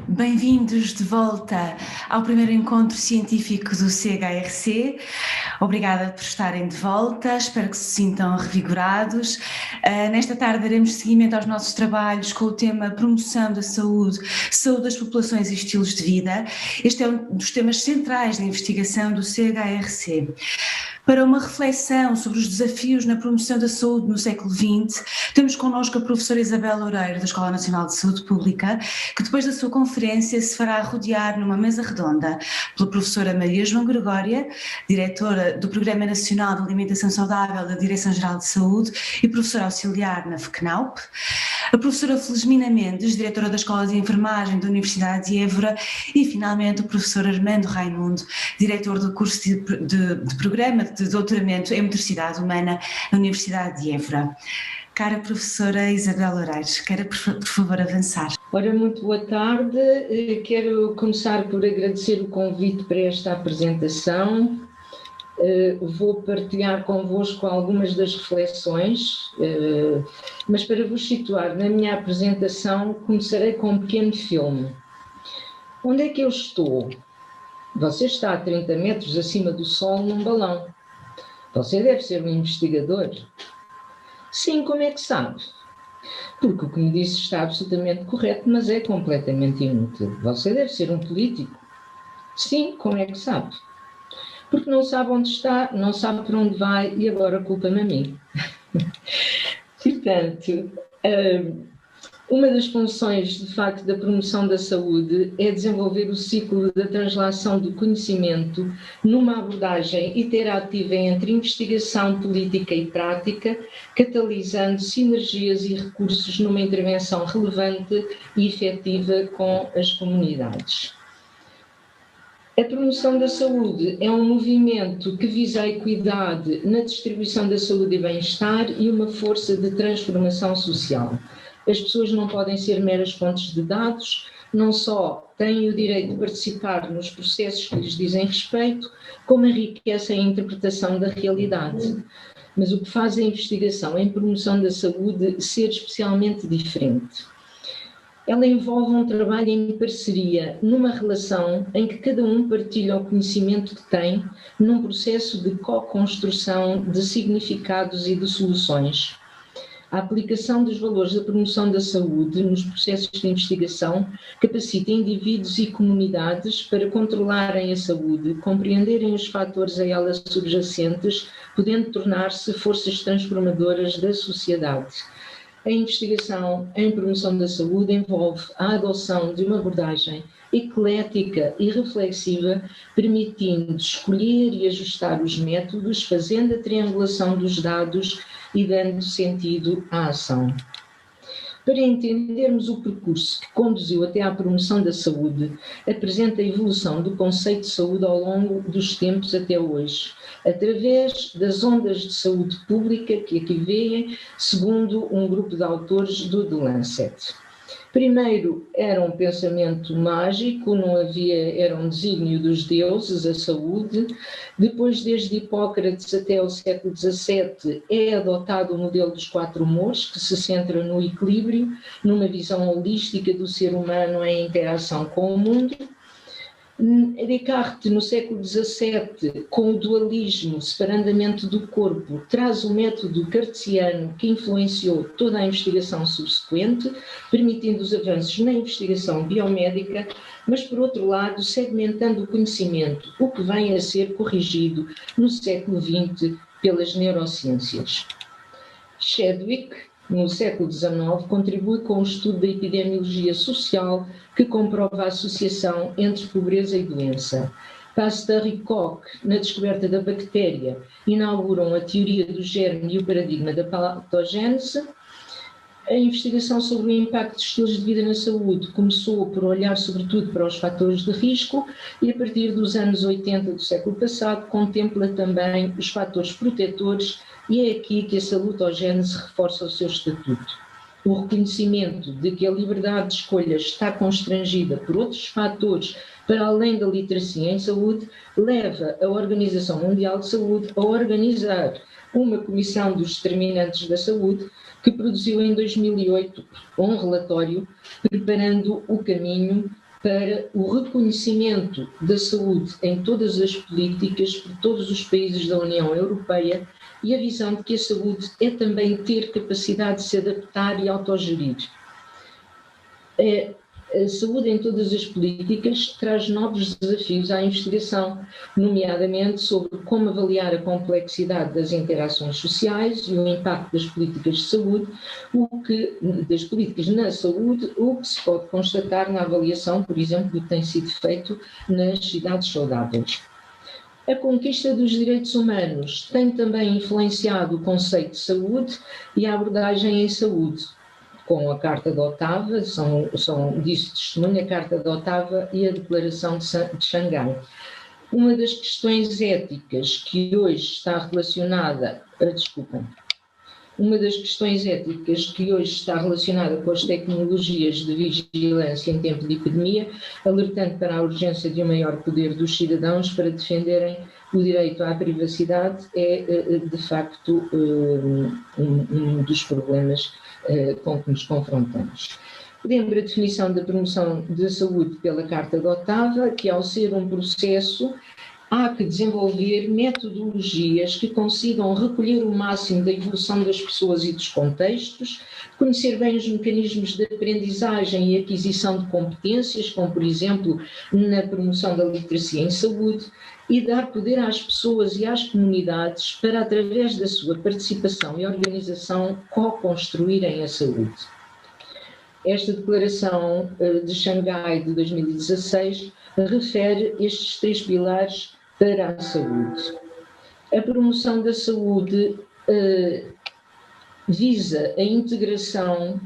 Bem-vindos de volta ao primeiro encontro científico do CHRC. Obrigada por estarem de volta, espero que se sintam revigorados. Nesta tarde daremos seguimento aos nossos trabalhos com o tema promoção da saúde, saúde das populações e estilos de vida. Este é um dos temas centrais da investigação do CHRC. Para uma reflexão sobre os desafios na promoção da saúde no século XX, temos connosco a professora Isabel Loureiro, da Escola Nacional de Saúde Pública, que depois da sua conferência se fará rodear numa mesa redonda pela professora Maria João Gregória, diretora do Programa Nacional de Alimentação Saudável da Direção-Geral de Saúde e professora auxiliar na FECNAUP, a professora Felizmina Mendes, diretora da Escola de Enfermagem da Universidade de Évora e, finalmente, o professor Armando Raimundo, diretor do curso de Programa de Doutoramento em Motricidade Humana na Universidade de Évora. Cara professora Isabel Loureiro, quero por favor avançar. Ora, muito boa tarde. Quero começar por agradecer o convite para esta apresentação. Vou partilhar convosco algumas das reflexões, mas para vos situar na minha apresentação, começarei com um pequeno filme. Onde é que eu estou? Você está a 30 metros acima do Sol num balão. Você deve ser um investigador. Sim, como é que sabe? Porque o que me disse está absolutamente correto, mas é completamente inútil. Você deve ser um político. Sim, como é que sabe? Porque não sabe onde está, não sabe para onde vai e agora culpa-me a mim. Portanto, uma das funções, de facto, da promoção da saúde é desenvolver o ciclo da translação do conhecimento numa abordagem iterativa entre investigação, política e prática, catalisando sinergias e recursos numa intervenção relevante e efetiva com as comunidades. A promoção da saúde é um movimento que visa a equidade na distribuição da saúde e bem-estar e uma força de transformação social. As pessoas não podem ser meras fontes de dados, não só têm o direito de participar nos processos que lhes dizem respeito, como enriquecem a interpretação da realidade. Mas o que faz a investigação em promoção da saúde ser especialmente diferente? Ela envolve um trabalho em parceria, numa relação em que cada um partilha o conhecimento que tem, num processo de co-construção de significados e de soluções. A aplicação dos valores da promoção da saúde nos processos de investigação capacita indivíduos e comunidades para controlarem a saúde, compreenderem os fatores a ela subjacentes, podendo tornar-se forças transformadoras da sociedade. A investigação em promoção da saúde envolve a adoção de uma abordagem eclética e reflexiva, permitindo escolher e ajustar os métodos, fazendo a triangulação dos dados e dando sentido à ação. Para entendermos o percurso que conduziu até à promoção da saúde, apresenta a evolução do conceito de saúde ao longo dos tempos até hoje, através das ondas de saúde pública que aqui veem, segundo um grupo de autores do The Lancet. Primeiro era um pensamento mágico, era um desígnio dos deuses, a saúde. Depois, desde Hipócrates até o século XVII, é adotado o modelo dos 4 humores, que se centra no equilíbrio, numa visão holística do ser humano em interação com o mundo. Descartes, no século XVII, com o dualismo, separando a mente do corpo, traz o método cartesiano que influenciou toda a investigação subsequente, permitindo os avanços na investigação biomédica, mas, por outro lado, segmentando o conhecimento, o que vem a ser corrigido no século XX pelas neurociências. Chadwick, no século XIX, contribui com o estudo da epidemiologia social que comprova a associação entre pobreza e doença. Pasteur e Koch, na descoberta da bactéria, inauguram a teoria do germe e o paradigma da patogênese. A investigação sobre o impacto dos estilos de vida na saúde começou por olhar sobretudo para os fatores de risco e, a partir dos anos 80 do século passado, contempla também os fatores protetores e é aqui que a salutogênese reforça o seu estatuto. O reconhecimento de que a liberdade de escolha está constrangida por outros fatores para além da literacia em saúde leva a Organização Mundial de Saúde a organizar uma comissão dos determinantes da saúde que produziu em 2008 um relatório preparando o caminho para o reconhecimento da saúde em todas as políticas por todos os países da União Europeia e a visão de que a saúde é também ter capacidade de se adaptar e autogerir. A saúde em todas as políticas traz novos desafios à investigação, nomeadamente sobre como avaliar a complexidade das interações sociais e o impacto das políticas de saúde, das políticas na saúde, o que se pode constatar na avaliação, por exemplo, do que tem sido feito nas cidades saudáveis. A conquista dos direitos humanos tem também influenciado o conceito de saúde e a abordagem em saúde, com a Carta de Otava, disso testemunha a Carta de Otava e a Declaração de Xangai. Uma das questões éticas que hoje está relacionada, com as tecnologias de vigilância em tempo de epidemia, alertando para a urgência de um maior poder dos cidadãos para defenderem o direito à privacidade, é de facto um dos problemas com que nos confrontamos. Lembro a definição da promoção da saúde pela Carta de Otava, que ao ser um processo, há que desenvolver metodologias que consigam recolher o máximo da evolução das pessoas e dos contextos, conhecer bem os mecanismos de aprendizagem e aquisição de competências, como por exemplo na promoção da literacia em saúde, e dar poder às pessoas e às comunidades para, através da sua participação e organização, co-construírem a saúde. Esta declaração de Xangai de 2016 refere estes 3 pilares para a saúde. A promoção da saúde visa a integração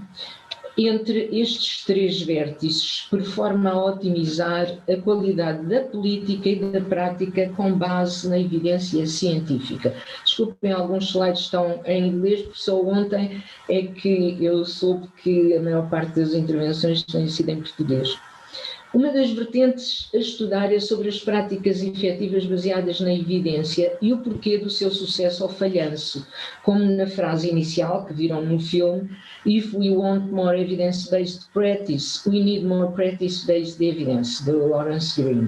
entre estes 3 vértices, por forma a otimizar a qualidade da política e da prática com base na evidência científica. Desculpem, alguns slides estão em inglês, porque só ontem é que eu soube que a maior parte das intervenções têm sido em português. Uma das vertentes a estudar é sobre as práticas efetivas baseadas na evidência e o porquê do seu sucesso ou falhanço, como na frase inicial que viram no filme: "If we want more evidence-based practice, we need more practice-based evidence", de Lawrence Green.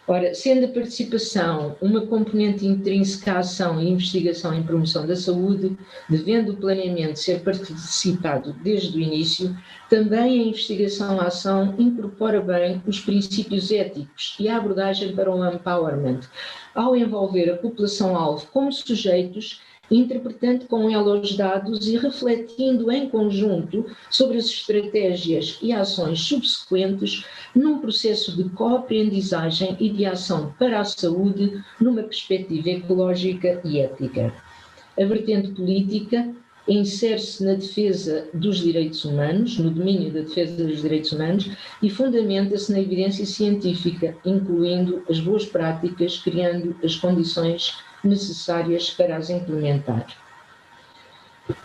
Ora, sendo a participação uma componente intrínseca à ação e investigação em promoção da saúde, devendo o planeamento ser participado desde o início, também a investigação-ação incorpora bem os princípios éticos e a abordagem para o empowerment, ao envolver a população-alvo como sujeitos, interpretando com ela os dados e refletindo em conjunto sobre as estratégias e ações subsequentes num processo de co-aprendizagem e de ação para a saúde numa perspectiva ecológica e ética. A vertente política insere-se na defesa dos direitos humanos, no domínio da defesa dos direitos humanos, e fundamenta-se na evidência científica, incluindo as boas práticas, criando as condições necessárias para as implementar.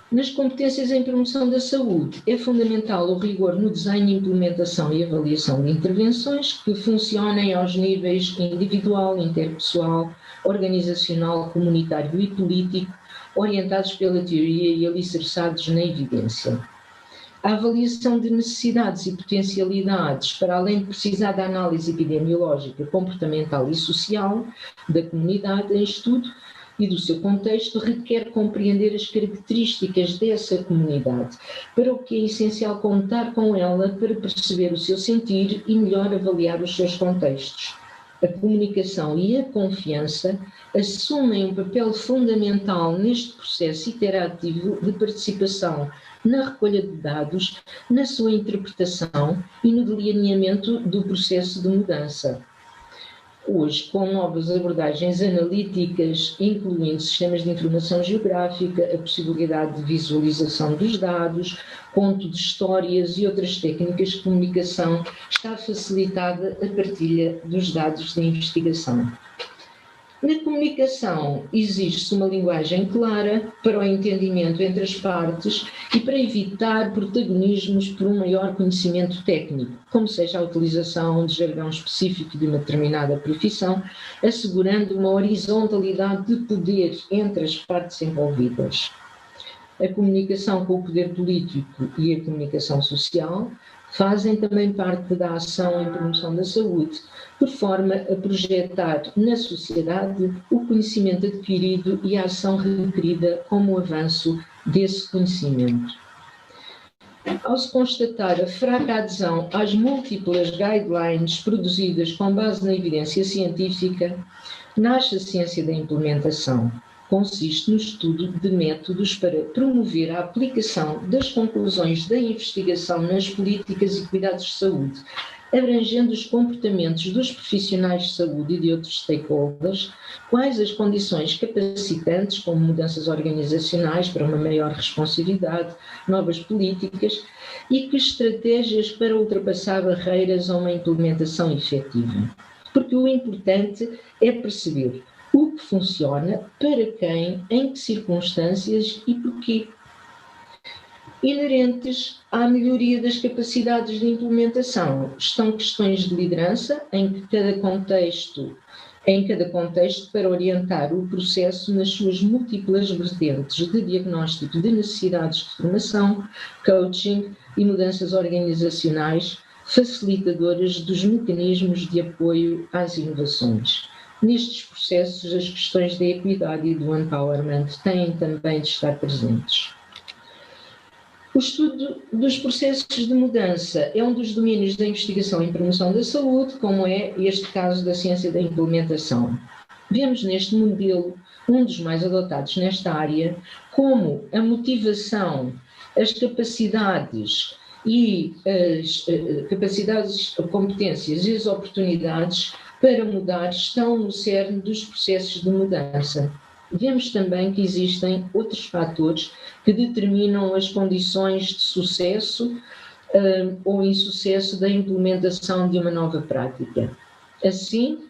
Nas competências em promoção da saúde, é fundamental o rigor no desenho, implementação e avaliação de intervenções que funcionem aos níveis individual, interpessoal, organizacional, comunitário e político, orientados pela teoria e alicerçados na evidência. A avaliação de necessidades e potencialidades, para além de precisar da análise epidemiológica, comportamental e social da comunidade em estudo e do seu contexto, requer compreender as características dessa comunidade, para o que é essencial contar com ela para perceber o seu sentir e melhor avaliar os seus contextos. A comunicação e a confiança assumem um papel fundamental neste processo iterativo de participação na recolha de dados, na sua interpretação e no delineamento do processo de mudança. Hoje, com novas abordagens analíticas, incluindo sistemas de informação geográfica, a possibilidade de visualização dos dados, conto de histórias e outras técnicas de comunicação, está facilitada a partilha dos dados de investigação. Na comunicação, exige-se uma linguagem clara para o entendimento entre as partes e para evitar protagonismos por um maior conhecimento técnico, como seja a utilização de jargão específico de uma determinada profissão, assegurando uma horizontalidade de poder entre as partes envolvidas. A comunicação com o poder político e a comunicação social fazem também parte da ação em promoção da saúde, por forma a projetar na sociedade o conhecimento adquirido e a ação requerida como avanço desse conhecimento. Ao se constatar a fraca adesão às múltiplas guidelines produzidas com base na evidência científica, nasce a ciência da implementação. Consiste no estudo de métodos para promover a aplicação das conclusões da investigação nas políticas e cuidados de saúde, abrangendo os comportamentos dos profissionais de saúde e de outros stakeholders, quais as condições capacitantes, como mudanças organizacionais para uma maior responsabilidade, novas políticas, e que estratégias para ultrapassar barreiras a uma implementação efetiva. Porque o importante é perceber o que funciona, para quem, em que circunstâncias e porquê. Inerentes à melhoria das capacidades de implementação estão questões de liderança em cada contexto para orientar o processo nas suas múltiplas vertentes de diagnóstico de necessidades de formação, coaching e mudanças organizacionais facilitadoras dos mecanismos de apoio às inovações. Nestes processos, as questões da equidade e do empowerment têm também de estar presentes. O estudo dos processos de mudança é um dos domínios da investigação em promoção da saúde, como é este caso da ciência da implementação. Vemos neste modelo, um dos mais adotados nesta área, como a motivação, as capacidades e competências e as oportunidades para mudar estão no cerne dos processos de mudança. Vemos também que existem outros fatores que determinam as condições de sucesso ou insucesso da implementação de uma nova prática. Assim,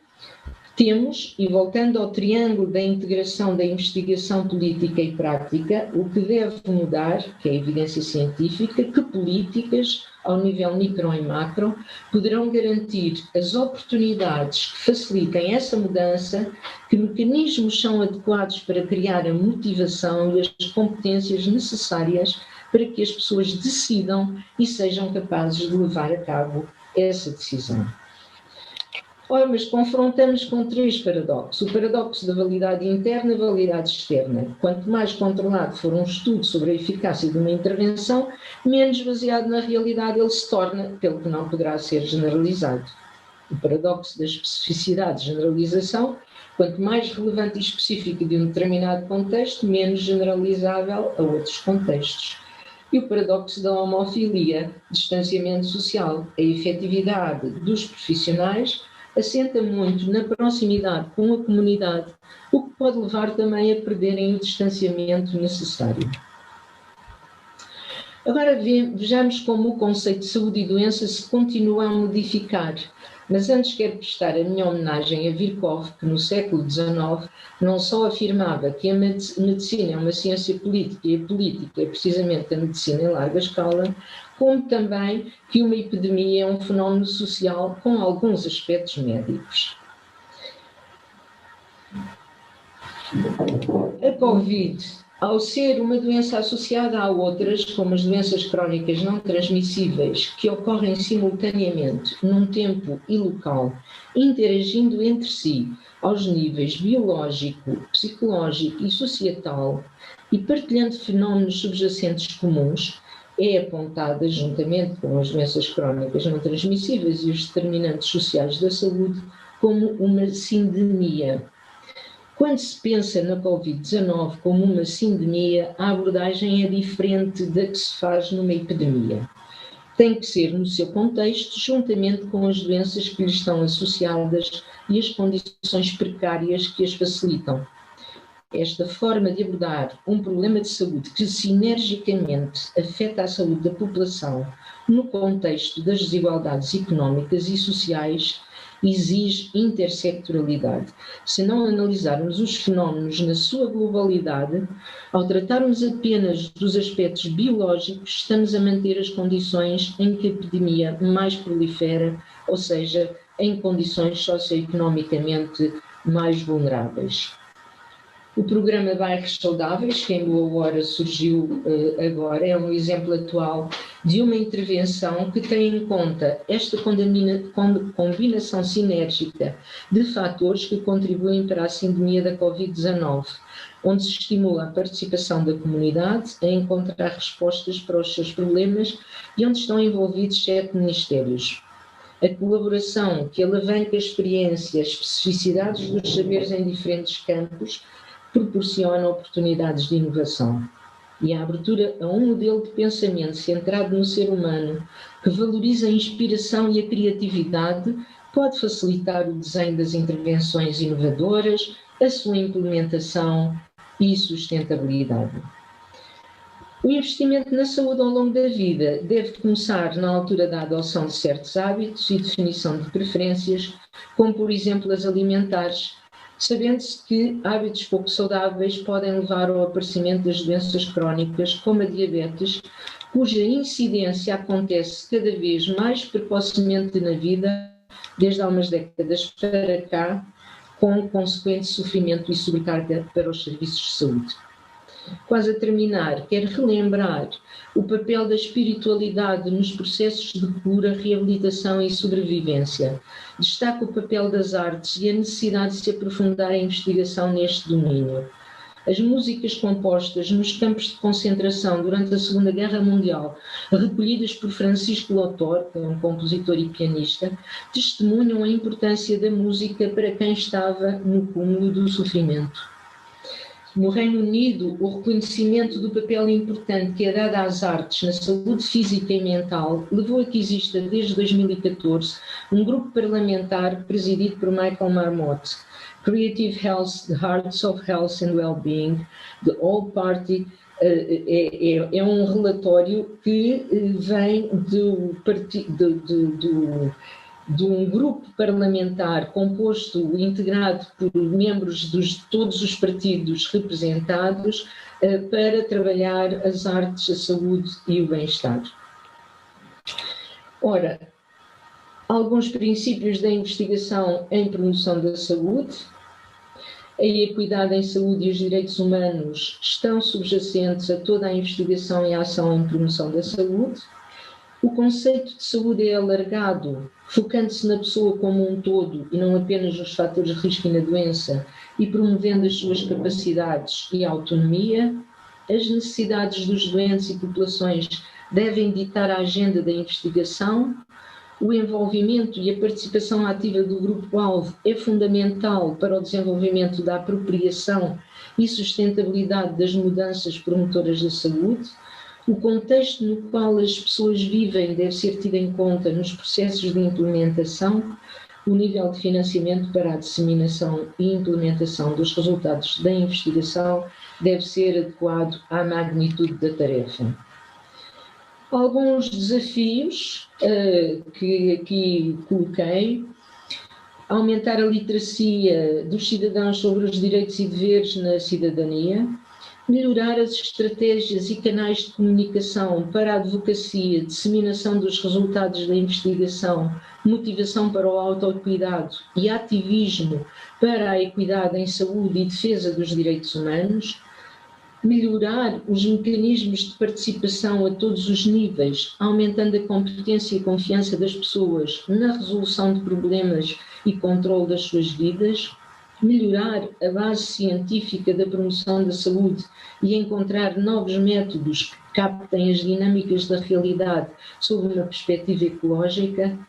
temos, e voltando ao triângulo da integração da investigação política e prática, o que deve mudar, que é a evidência científica, que políticas, ao nível micro e macro, poderão garantir as oportunidades que facilitem essa mudança, que mecanismos são adequados para criar a motivação e as competências necessárias para que as pessoas decidam e sejam capazes de levar a cabo essa decisão. Ora, mas confrontamos com três paradoxos. O paradoxo da validade interna e validade externa. Quanto mais controlado for um estudo sobre a eficácia de uma intervenção, menos baseado na realidade ele se torna, pelo que não poderá ser generalizado. O paradoxo da especificidade de generalização. Quanto mais relevante e específico de um determinado contexto, menos generalizável a outros contextos. E o paradoxo da homofilia, distanciamento social. A efetividade dos profissionais assenta muito na proximidade com a comunidade, o que pode levar também a perderem o distanciamento necessário. Agora vejamos como o conceito de saúde e doença se continua a modificar, mas antes quero prestar a minha homenagem a Virchow, que no século XIX não só afirmava que a medicina é uma ciência política e a política é precisamente a medicina em larga escala, como também que uma epidemia é um fenómeno social com alguns aspectos médicos. A Covid, ao ser uma doença associada a outras, como as doenças crónicas não transmissíveis, que ocorrem simultaneamente num tempo e local, interagindo entre si aos níveis biológico, psicológico e societal, e partilhando fenómenos subjacentes comuns, é apontada, juntamente com as doenças crónicas não transmissíveis e os determinantes sociais da saúde, como uma sindemia. Quando se pensa na Covid-19 como uma sindemia, a abordagem é diferente da que se faz numa epidemia. Tem que ser no seu contexto, juntamente com as doenças que lhe estão associadas e as condições precárias que as facilitam. Esta forma de abordar um problema de saúde que sinergicamente afeta a saúde da população no contexto das desigualdades económicas e sociais exige intersectoralidade. Se não analisarmos os fenómenos na sua globalidade, ao tratarmos apenas dos aspectos biológicos, estamos a manter as condições em que a epidemia mais prolifera, ou seja, em condições socioeconomicamente mais vulneráveis. O programa Bairros Saudáveis, que em boa hora surgiu agora, é um exemplo atual de uma intervenção que tem em conta esta combinação sinérgica de fatores que contribuem para a sindemia da Covid-19, onde se estimula a participação da comunidade a encontrar respostas para os seus problemas e onde estão envolvidos 7 ministérios. A colaboração que alavanca a experiência, as especificidades dos saberes em diferentes campos, proporciona oportunidades de inovação. E a abertura a um modelo de pensamento centrado no ser humano, que valoriza a inspiração e a criatividade, pode facilitar o desenho das intervenções inovadoras, a sua implementação e sustentabilidade. O investimento na saúde ao longo da vida deve começar na altura da adoção de certos hábitos e definição de preferências, como por exemplo as alimentares, sabendo-se que hábitos pouco saudáveis podem levar ao aparecimento das doenças crónicas, como a diabetes, cuja incidência acontece cada vez mais precocemente na vida, desde há umas décadas para cá, com consequente sofrimento e sobrecarga para os serviços de saúde. Quase a terminar, quero relembrar o papel da espiritualidade nos processos de cura, reabilitação e sobrevivência. Destaco o papel das artes e a necessidade de se aprofundar a investigação neste domínio. As músicas compostas nos campos de concentração durante a Segunda Guerra Mundial, recolhidas por Francisco Lotor, que é um compositor e pianista, testemunham a importância da música para quem estava no cúmulo do sofrimento. No Reino Unido, o reconhecimento do papel importante que é dado às artes na saúde física e mental levou a que exista, desde 2014, um grupo parlamentar presidido por Michael Marmot, Creative Health, The Hearts of Health and Wellbeing, The All Party. É um relatório que vem de um grupo parlamentar composto, integrado por membros de todos os partidos representados, para trabalhar as artes, a saúde e o bem-estar. Ora, alguns princípios da investigação em promoção da saúde. A equidade em saúde e os direitos humanos estão subjacentes a toda a investigação e a ação em promoção da saúde. O conceito de saúde é alargado, focando-se na pessoa como um todo e não apenas nos fatores de risco e na doença, e promovendo as suas capacidades e autonomia. As necessidades dos doentes e populações devem ditar a agenda da investigação. O envolvimento e a participação ativa do grupo-alvo é fundamental para o desenvolvimento da apropriação e sustentabilidade das mudanças promotoras da saúde. O contexto no qual as pessoas vivem deve ser tido em conta nos processos de implementação. O nível de financiamento para a disseminação e implementação dos resultados da investigação deve ser adequado à magnitude da tarefa. Alguns desafios que aqui coloquei: aumentar a literacia dos cidadãos sobre os direitos e deveres na cidadania, melhorar as estratégias e canais de comunicação para a advocacia, disseminação dos resultados da investigação, motivação para o autocuidado e ativismo para a equidade em saúde e defesa dos direitos humanos, melhorar os mecanismos de participação a todos os níveis, aumentando a competência e confiança das pessoas na resolução de problemas e controle das suas vidas, melhorar a base científica da promoção da saúde e encontrar novos métodos que captem as dinâmicas da realidade sob uma perspectiva ecológica,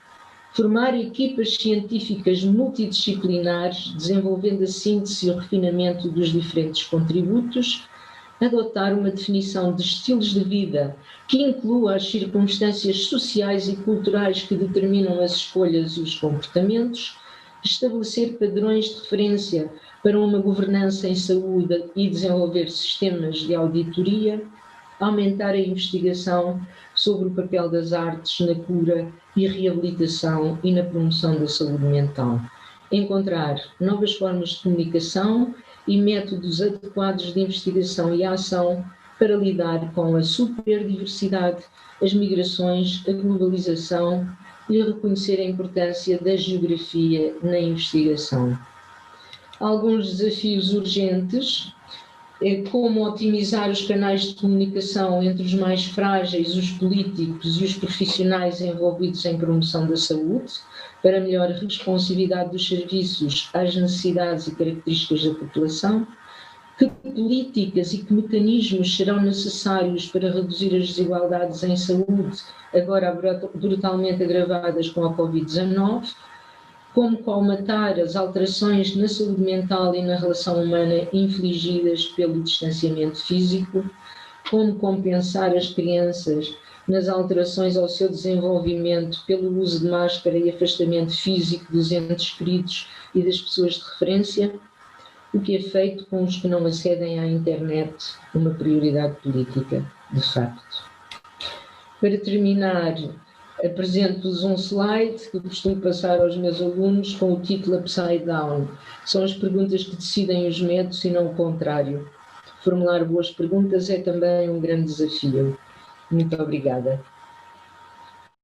formar equipas científicas multidisciplinares, desenvolvendo a síntese e o refinamento dos diferentes contributos, adotar uma definição de estilos de vida que inclua as circunstâncias sociais e culturais que determinam as escolhas e os comportamentos, estabelecer padrões de referência para uma governança em saúde e desenvolver sistemas de auditoria, aumentar a investigação sobre o papel das artes na cura e reabilitação e na promoção da saúde mental, encontrar novas formas de comunicação e métodos adequados de investigação e ação para lidar com a superdiversidade, as migrações, a globalização e reconhecer a importância da geografia na investigação. Alguns desafios urgentes é como otimizar os canais de comunicação entre os mais frágeis, os políticos e os profissionais envolvidos em promoção da saúde, para melhor responsividade dos serviços às necessidades e características da população. Que políticas e que mecanismos serão necessários para reduzir as desigualdades em saúde, agora brutalmente agravadas com a Covid-19, como colmatar as alterações na saúde mental e na relação humana infligidas pelo distanciamento físico, como compensar as crianças nas alterações ao seu desenvolvimento pelo uso de máscara e afastamento físico dos entes queridos e das pessoas de referência, o que é feito com os que não acedem à internet, uma prioridade política, de facto. Para terminar, apresento-vos um slide que costumo passar aos meus alunos com o título Upside Down. São as perguntas que decidem os métodos e não o contrário. Formular boas perguntas é também um grande desafio. Muito obrigada.